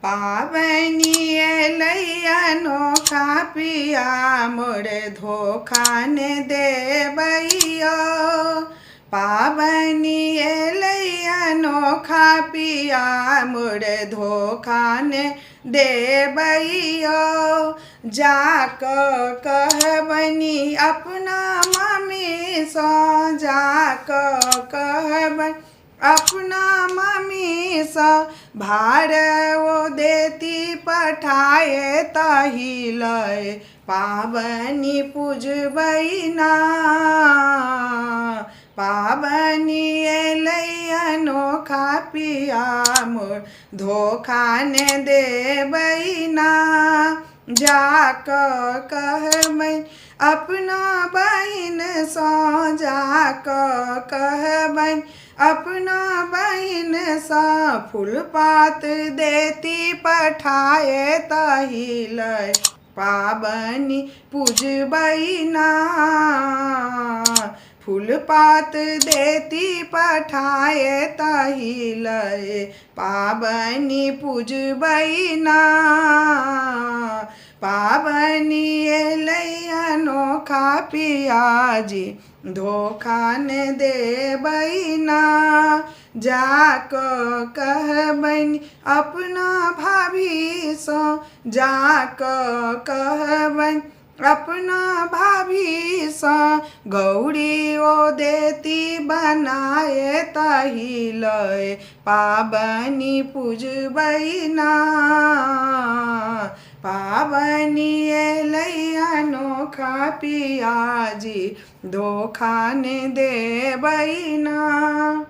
पावनी एलैया नोखा पिया मोर धोखा ने देबैया। पावनी एलैया नोखा पिया मोर धोखा ने देबैया। जाक कहबनी अपना मम्मी सँ, जाक कहबनी अपना मम्मी सँ, भार वो देती पठाए तहिले पावनी पूजबै ना। पावनी एलैया नोखा पिया मोर धोखा ने देबै ना। जाक कहबै अपना बहिन सँ, जाक कहबै अपना बहिन सँ, फूल पात देती पठाए तहिले पावनी पूजबै ना। फूल पात देती पठाए तहिले पावनी पूजबै ना। पावनी एलैया नोखा पिया जी धोखा ने देबै ना। जाक कहबनी अपना भाभी सँ, जाक कहबनी अपना भाभी सँ, गौरी ओ देती बनाए तहिले पावनी पूजबै ना। पावनी एलैया नोखा पिया जी धोखा ने देबै ना।